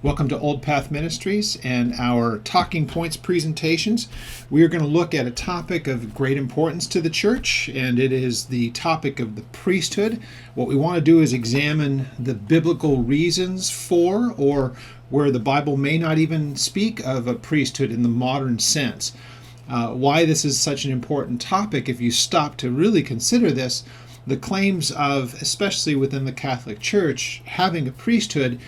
Welcome to Old Path Ministries and our Talking Points presentations. We are going to look at a topic of great importance to the church, and it is the topic of the priesthood. What we want to do is examine the biblical reasons for, or where the Bible may not even speak of a priesthood in the modern sense. Why this is such an important topic, if you stop to really consider this, the claims of, especially within the Catholic Church, having a priesthood.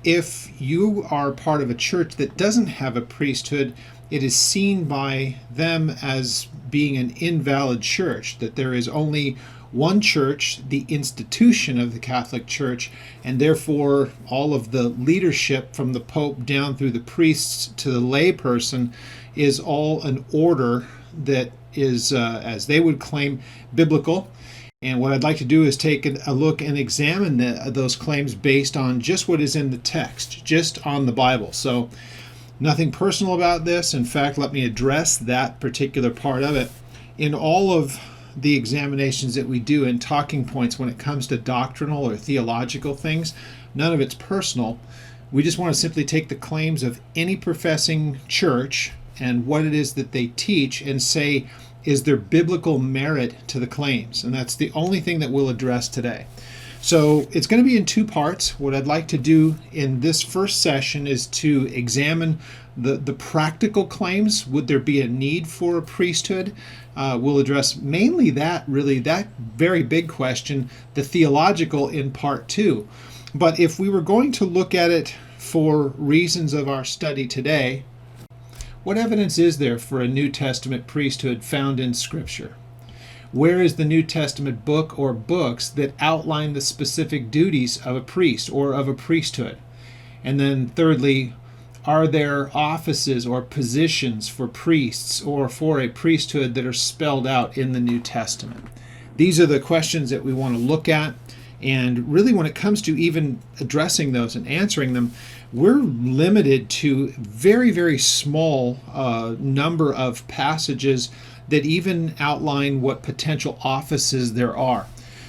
If you are part of a church that doesn't have a priesthood, it is seen by them as being an invalid church, that there is only one church, the institution of the Catholic Church, and therefore all of the leadership from the Pope down through the priests to the lay person is all an order that is, as they would claim, biblical. And what I'd like to do is take a look and examine those claims based on just what is in the text, just on the Bible. So nothing personal about this. In fact, let me address that particular part of it. In all of the examinations that we do in talking points when it comes to doctrinal or theological things, none of it's personal. We just want to simply take the claims of any professing church and what it is that they teach and say, is there biblical merit to the claims? And that's the only thing that we'll address today. So it's going to be in two parts. What I'd like to do in this first session is to examine the practical claims. Would there be a need for a priesthood? We'll address mainly that very big question, the theological in part two. But if we were going to look at it for reasons of our study today, what evidence is there for a New Testament priesthood found in Scripture? Where is the New Testament book or books that outline the specific duties of a priest or of a priesthood? And then thirdly, are there offices or positions for priests or for a priesthood that are spelled out in the New Testament? These are the questions that we want to look at. And really, when it comes to even addressing those and answering them, we're limited to very, very small number of passages that even outline what potential offices there are.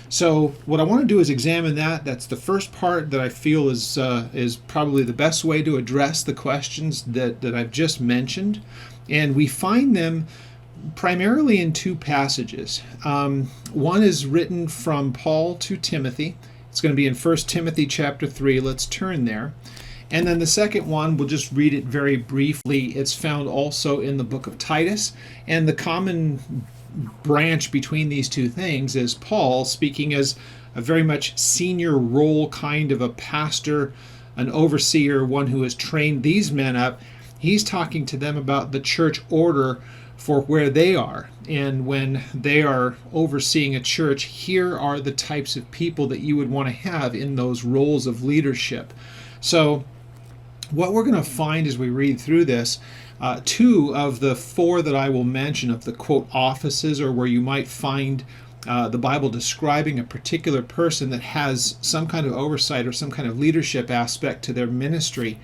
So what I want to do is examine that. That's the first part that I feel is probably the best way to address the questions that I've just mentioned. And we find them primarily in two passages. One is written from Paul to Timothy. It's going to be in 1 Timothy chapter 3. Let's turn there. And then the second one, we'll just read it very briefly. It's found also in the book of Titus. And the common branch between these two things is Paul speaking as a very much senior role kind of a pastor, an overseer, one who has trained these men up. He's talking to them about the church order for where they are. And when they are overseeing a church, here are the types of people that you would want to have in those roles of leadership. So what we're going to find as we read through this, two of the four that I will mention of the quote offices, or where you might find the Bible describing a particular person that has some kind of oversight or some kind of leadership aspect to their ministry.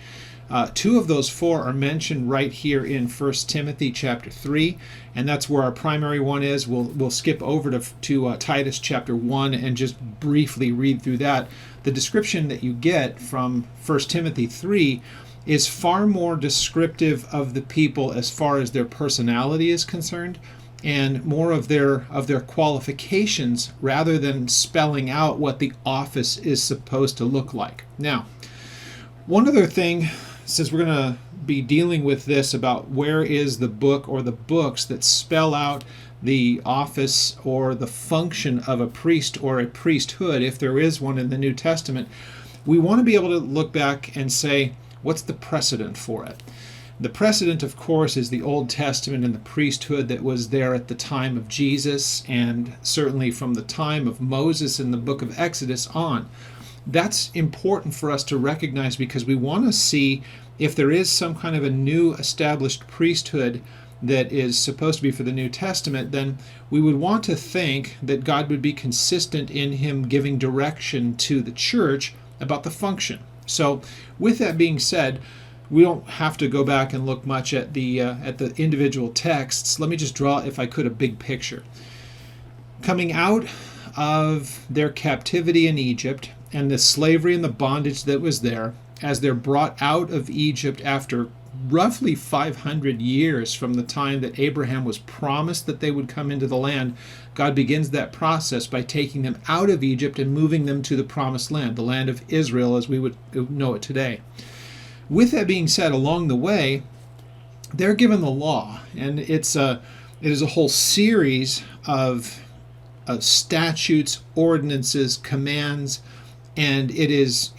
Two of those four are mentioned right here in 1 Timothy chapter 3, and that's where our primary one is. We'll skip over to Titus chapter 1 and just briefly read through that. The description that you get from 1 Timothy 3 is far more descriptive of the people as far as their personality is concerned, and more of their qualifications rather than spelling out what the office is supposed to look like. Now, one other thing, since we're going to be dealing with this about where is the book or the books that spell out the office or the function of a priest or a priesthood, if there is one in the New Testament, we want to be able to look back and say, what's the precedent for it? The precedent, of course, is the Old Testament and the priesthood that was there at the time of Jesus, and certainly from the time of Moses in the book of Exodus on. That's important for us to recognize because we want to see if there is some kind of a new established priesthood that is supposed to be for the New Testament, then we would want to think that God would be consistent in him giving direction to the church about the function. So with that being said, we don't have to go back and look much at the individual texts. Let me just draw, if I could, a big picture. Coming out of their captivity in Egypt and the slavery and the bondage that was there, as they're brought out of Egypt after roughly 500 years from the time that Abraham was promised that they would come into the land. God begins that process by taking them out of Egypt and moving them to the promised land, the land of Israel as we would know it today. With that being said, along the way, they're given the law, and it is a whole series of statutes, ordinances, commands, and it is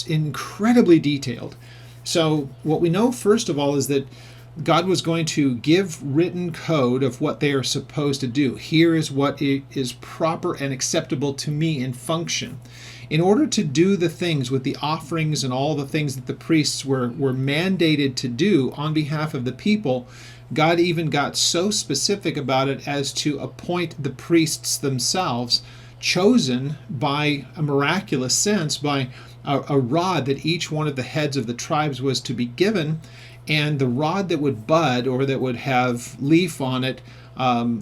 incredibly detailed. So what we know first of all is that God was going to give written code of what they are supposed to do. Here is what is proper and acceptable to me in function. In order to do the things with the offerings and all the things that the priests were mandated to do on behalf of the people, God even got so specific about it as to appoint the priests themselves, chosen by a miraculous sense, by a rod that each one of the heads of the tribes was to be given, and the rod that would bud or that would have leaf on it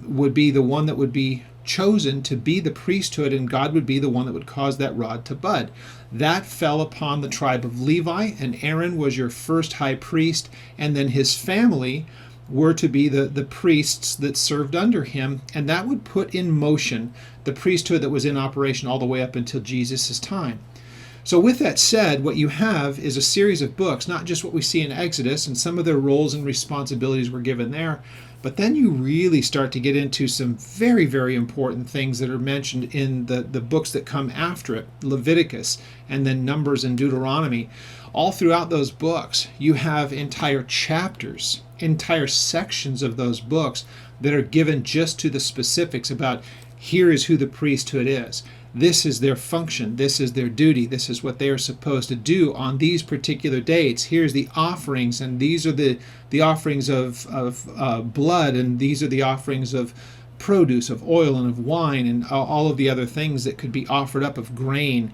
would be the one that would be chosen to be the priesthood, and God would be the one that would cause that rod to bud. That fell upon the tribe of Levi, and Aaron was your first high priest, and then his family were to be the priests that served under him, and that would put in motion the priesthood that was in operation all the way up until Jesus' time. So with that said, what you have is a series of books, not just what we see in Exodus, and some of their roles and responsibilities were given there, but then you really start to get into some very, very important things that are mentioned in the books that come after it, Leviticus, and then Numbers and Deuteronomy. All throughout those books, you have entire chapters, entire sections of those books that are given just to the specifics about here is who the priesthood is. This is their function. This is their duty. This is what they are supposed to do on these particular dates. Here's the offerings, and these are the offerings of blood, and these are the offerings of produce, of oil, and of wine, and all of the other things that could be offered up of grain.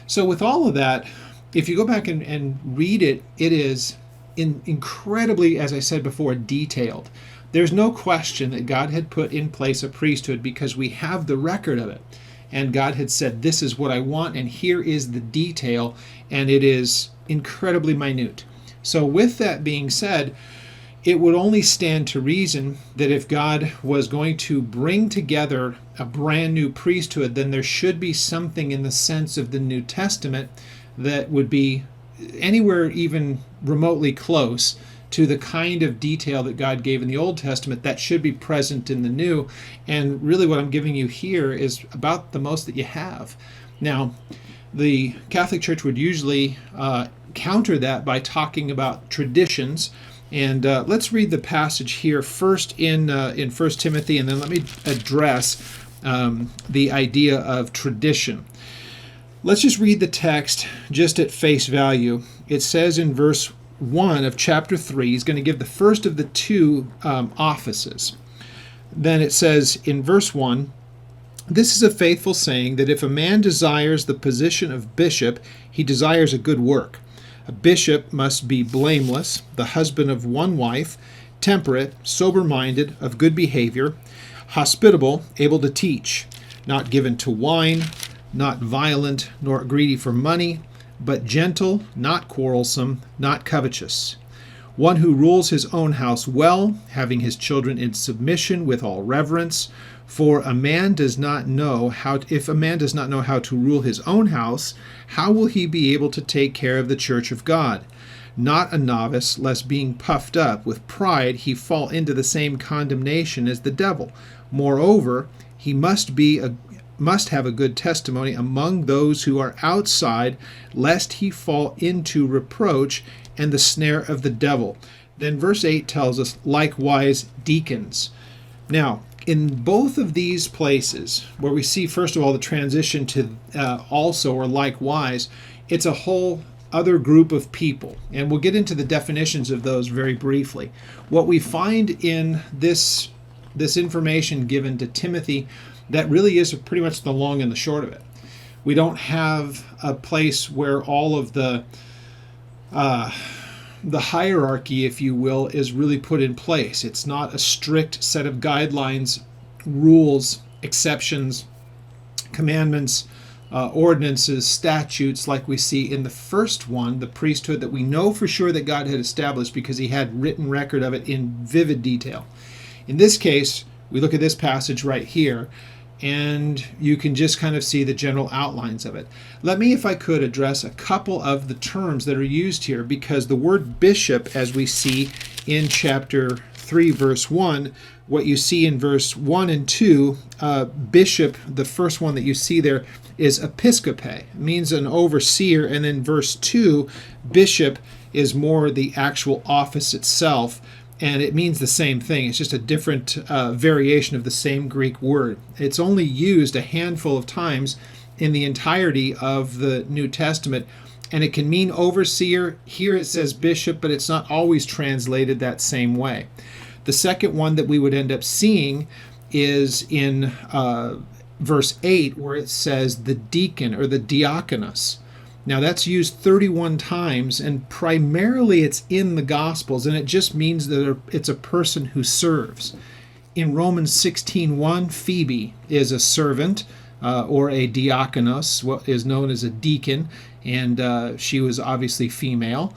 So with all of that, if you go back and read it, it is incredibly, as I said before, detailed. There's no question that God had put in place a priesthood because we have the record of it. And God had said, this is what I want, and here is the detail, and it is incredibly minute. So with that being said, it would only stand to reason that if God was going to bring together a brand new priesthood, then there should be something in the sense of the New Testament that would be anywhere even remotely close to the kind of detail that God gave in the Old Testament that should be present in the New. And really what I'm giving you here is about the most that you have. Now, the Catholic Church would usually counter that by talking about traditions. And let's read the passage here first in 1 Timothy, and then let me address the idea of tradition. Let's just read the text just at face value. It says in verse 1 of chapter 3, he's going to give the first of the two offices. Then it says in verse 1, "This is a faithful saying that if a man desires the position of bishop, he desires a good work. A bishop must be blameless, the husband of one wife, temperate, sober-minded, of good behavior, hospitable, able to teach, not given to wine, not violent, nor greedy for money, but gentle, not quarrelsome, not covetous. One who rules his own house well, having his children in submission with all reverence. For if a man does not know how to rule his own house, how will he be able to take care of the church of God? Not a novice, lest being puffed up with pride he fall into the same condemnation as the devil. Moreover, he must have a good testimony among those who are outside, lest he fall into reproach and the snare of the devil." Then verse 8 tells us, likewise deacons. Now, in both of these places, where we see, first of all, the transition to also or likewise, it's a whole other group of people. And we'll get into the definitions of those very briefly. What we find in this information given to Timothy, that really is pretty much the long and the short of it. We don't have a place where all of the hierarchy, if you will, is really put in place. It's not a strict set of guidelines, rules, exceptions, commandments, ordinances, statutes, like we see in the first one, the priesthood, that we know for sure that God had established because he had written record of it in vivid detail. In this case, we look at this passage right here, and you can just kind of see the general outlines of it. Let me, if I could, address a couple of the terms that are used here, because the word bishop, as we see in chapter 3, verse 1, what you see in verse 1 and 2, bishop, the first one that you see there, is episkope. It means an overseer, and then verse 2, bishop, is more the actual office itself, and it means the same thing. It's just a different variation of the same Greek word. It's only used a handful of times in the entirety of the New Testament, and it can mean overseer. Here it says bishop, but it's not always translated that same way. The second one that we would end up seeing is in verse 8, where it says the deacon or the diakonos. Now that's used 31 times, and primarily it's in the Gospels, and it just means that it's a person who serves. In Romans 16:1, Phoebe is a servant or a diakonos, what is known as a deacon, and she was obviously female.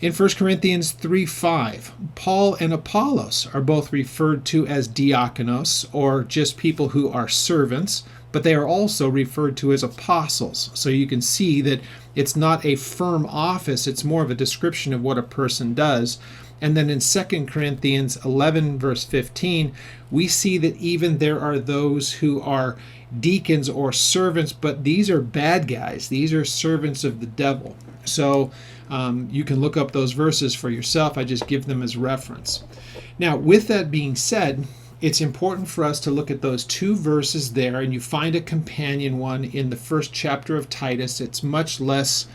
In 1 Corinthians 3:5, Paul and Apollos are both referred to as diakonos, or just people who are servants, but they are also referred to as apostles. So you can see that it's not a firm office, it's more of a description of what a person does. And then in 2 Corinthians 11, verse 15, we see that even there are those who are deacons or servants, but these are bad guys. These are servants of the devil. So you can look up those verses for yourself. I just give them as reference. Now, with that being said, it's important for us to look at those two verses there, and you find a companion one in the first chapter of Titus. It's much less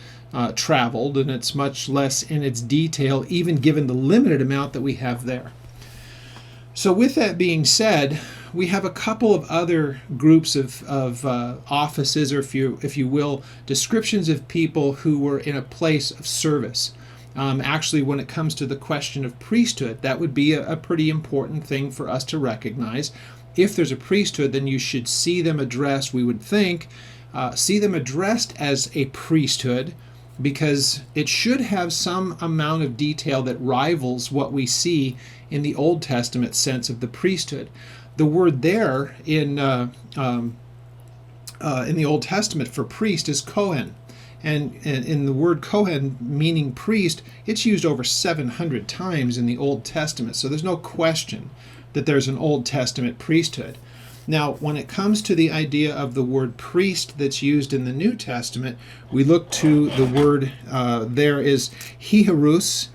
traveled, and it's much less in its detail, even given the limited amount that we have there. So with that being said, we have a couple of other groups of offices, or if you will, descriptions of people who were in a place of service. Actually, when it comes to the question of priesthood, that would be a pretty important thing for us to recognize. If there's a priesthood, then you should see them addressed, we would think, see them addressed as a priesthood, because it should have some amount of detail that rivals what we see in the Old Testament sense of the priesthood. The word there in the Old Testament for priest is Kohen. And in the word Kohen, meaning priest, it's used over 700 times in the Old Testament. So there's no question that there's an Old Testament priesthood. Now, when it comes to the idea of the word priest that's used in the New Testament, we look to the word there is hiereus,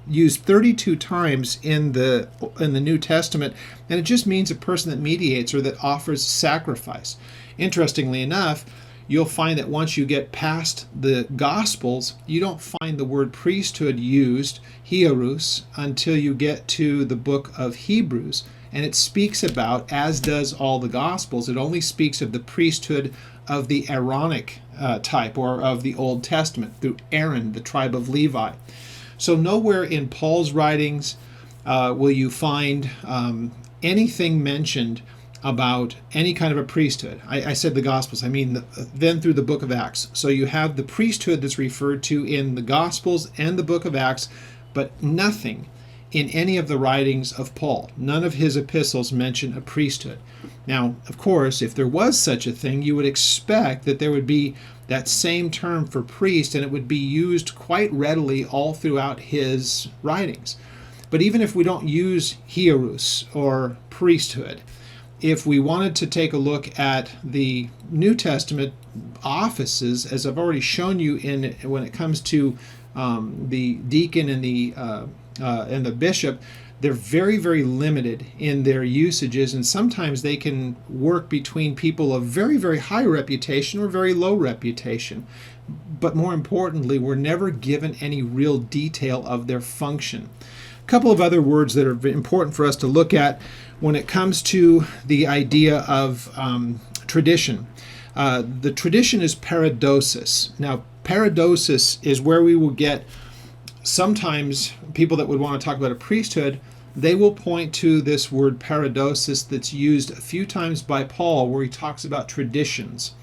used 32 times in the New Testament, and it just means a person that mediates or that offers sacrifice. Interestingly enough, you'll find that once you get past the Gospels, you don't find the word priesthood used, hiereus, until you get to the book of Hebrews. And it speaks about, as does all the Gospels, it only speaks of the priesthood of the Aaronic type, or of the Old Testament, through Aaron, the tribe of Levi. So nowhere in Paul's writings will you find anything mentioned about any kind of a priesthood. I said the Gospels, I mean then through the book of Acts. So you have the priesthood that's referred to in the Gospels and the book of Acts, but nothing in any of the writings of Paul. None of his epistles mention a priesthood. Now, of course, if there was such a thing, you would expect that there would be that same term for priest, and it would be used quite readily all throughout his writings. But even if we don't use hiereus or priesthood, if we wanted to take a look at the New Testament offices, as I've already shown you when it comes to the deacon and the bishop, they're very, very limited in their usages, and sometimes they can work between people of very, very high reputation or very low reputation. But more importantly, we're never given any real detail of their function. A couple of other words that are important for us to look at when it comes to the idea of tradition. The tradition is paradosis. Now, paradosis is where we will get sometimes people that would want to talk about a priesthood, they will point to this word paradosis that's used a few times by Paul, where he talks about traditions.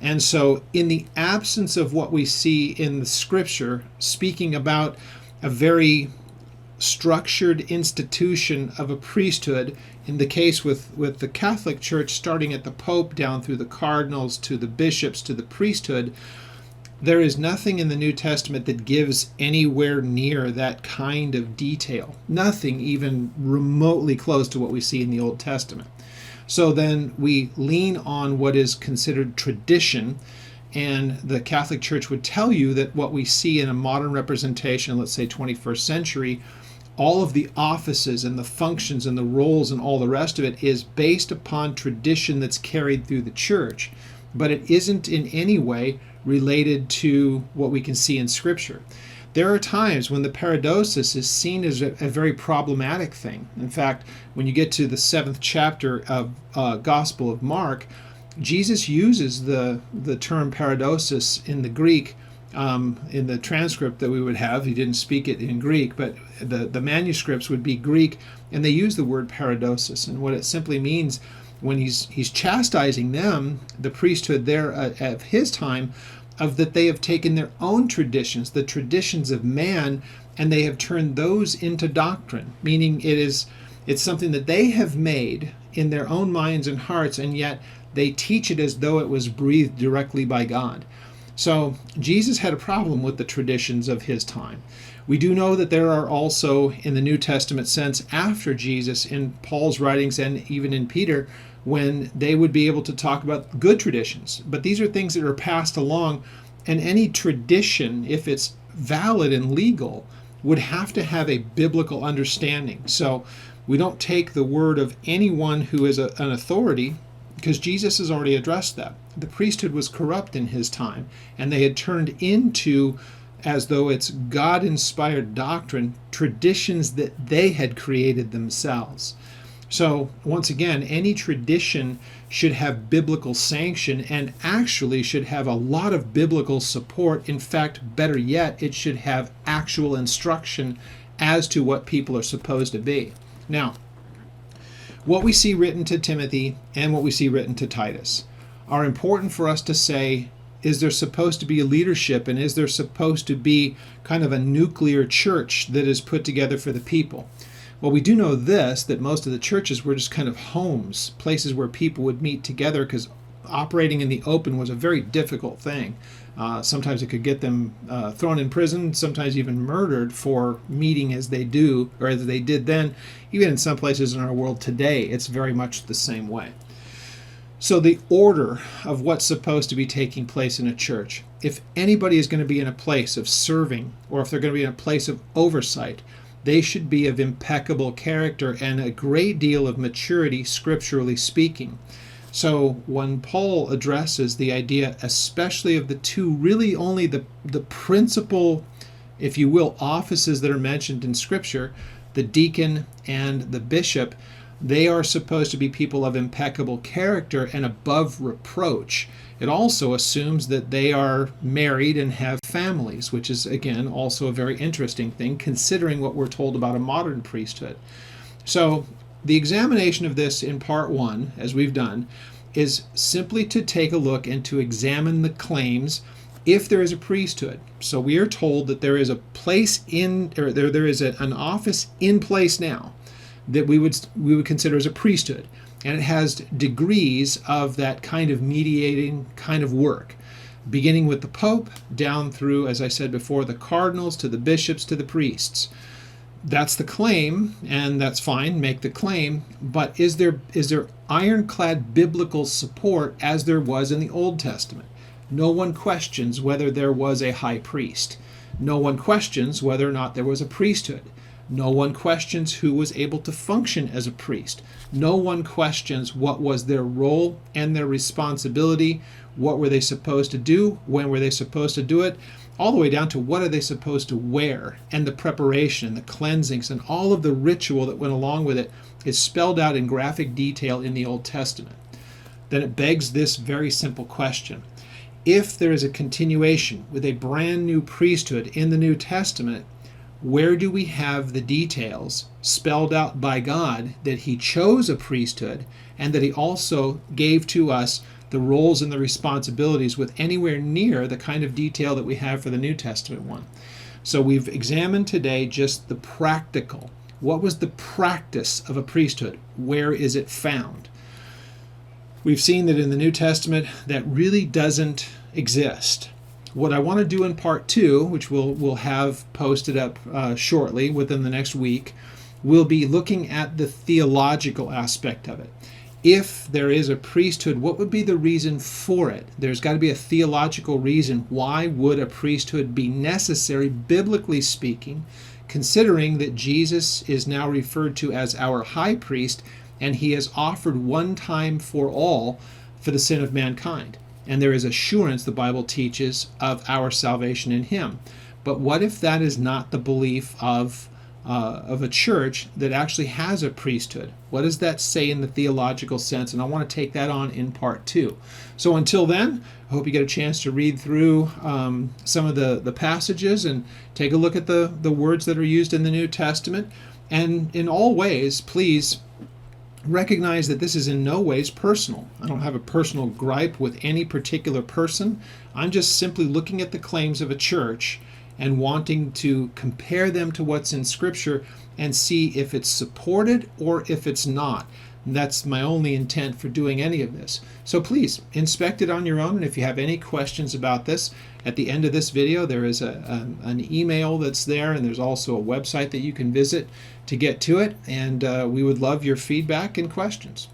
And so, in the absence of what we see in the scripture, speaking about a very structured institution of a priesthood, in the case with the Catholic Church, starting at the Pope down through the cardinals to the bishops to the priesthood, there is nothing in the New Testament that gives anywhere near that kind of detail. Nothing even remotely close to what we see in the Old Testament. So then we lean on what is considered tradition, and the Catholic Church would tell you that what we see in a modern representation, let's say 21st century, all of the offices and the functions and the roles and all the rest of it is based upon tradition that's carried through the church, but it isn't in any way related to what we can see in Scripture. There are times when the paradosis is seen as a very problematic thing. In fact, when you get to the 7th chapter of Gospel of Mark, Jesus uses the term paradosis in the Greek. In the transcript that we would have, he didn't speak it in Greek, but the manuscripts would be Greek, and they use the word paradosis. And what it simply means, when he's chastising them, the priesthood there of his time, of that they have taken their own traditions, the traditions of man, and they have turned those into doctrine, meaning it's something that they have made in their own minds and hearts, and yet they teach it as though it was breathed directly by God. So Jesus had a problem with the traditions of his time. We do know that there are also, in the New Testament sense, after Jesus, in Paul's writings and even in Peter, when they would be able to talk about good traditions. But these are things that are passed along, and any tradition, if it's valid and legal, would have to have a biblical understanding. So we don't take the word of anyone who is an authority, because Jesus has already addressed that. The priesthood was corrupt in his time, and they had turned into, as though it's God-inspired doctrine, traditions that they had created themselves. So, once again, any tradition should have biblical sanction and actually should have a lot of biblical support. In fact, better yet, it should have actual instruction as to what people are supposed to be. Now, what we see written to Timothy and what we see written to Titus are important for us to say, is there supposed to be a leadership, and is there supposed to be kind of a nuclear church that is put together for the people? Well, we do know this, that most of the churches were just kind of homes, places where people would meet together, because operating in the open was a very difficult thing. Sometimes it could get them thrown in prison, sometimes even murdered for meeting as they do, or as they did then. Even in some places in our world today, it's very much the same way. So the order of what's supposed to be taking place in a church, if anybody is going to be in a place of serving, or if they're going to be in a place of oversight, they should be of impeccable character and a great deal of maturity, scripturally speaking. So when Paul addresses the idea, especially of the two, really only the principal, if you will, offices that are mentioned in Scripture, the deacon and the bishop, they are supposed to be people of impeccable character and above reproach. It also assumes that they are married and have families, which is, again, also a very interesting thing, considering what we're told about a modern priesthood. So the examination of this in part one, as we've done, is simply to take a look and to examine the claims if there is a priesthood. So we are told that there is a place in, or there is an office in place now that we would consider as a priesthood. And it has degrees of that kind of mediating kind of work, beginning with the Pope down through, as I said before, the cardinals to the bishops to the priests. That's the claim, and that's fine, make the claim, but is there ironclad biblical support as there was in the Old Testament? No one questions whether there was a high priest. No one questions whether or not there was a priesthood. No one questions who was able to function as a priest. No one questions what was their role and their responsibility, what were they supposed to do, when were they supposed to do it, all the way down to what are they supposed to wear, and the preparation, the cleansings, and all of the ritual that went along with it is spelled out in graphic detail in the Old Testament. Then it begs this very simple question. If there is a continuation with a brand new priesthood in the New Testament, where do we have the details spelled out by God that He chose a priesthood and that He also gave to us the the roles and the responsibilities with anywhere near the kind of detail that we have for the New Testament one. So we've examined today just the practical. What was the practice of a priesthood? Where is it found? We've seen that in the New Testament that really doesn't exist. What I want to do in part 2, which we'll have posted up shortly within the next week, will be looking at the theological aspect of it. If there is a priesthood, what would be the reason for it? There's got to be a theological reason. Why would a priesthood be necessary, biblically speaking, considering that Jesus is now referred to as our high priest, and he has offered one time for all for the sin of mankind. And there is assurance, the Bible teaches, of our salvation in him. But what if that is not the belief of a church that actually has a priesthood? What does that say in the theological sense? And I want to take that on in part 2. So until then, I hope you get a chance to read through some of the passages and take a look at the words that are used in the New Testament. And in all ways, please recognize that this is in no ways personal. I don't have a personal gripe with any particular person. I'm just simply looking at the claims of a church and wanting to compare them to what's in Scripture and see if it's supported or if it's not. And that's my only intent for doing any of this. So please inspect it on your own, and if you have any questions about this, at the end of this video there is an email that's there, and there's also a website that you can visit to get to it, and we would love your feedback and questions.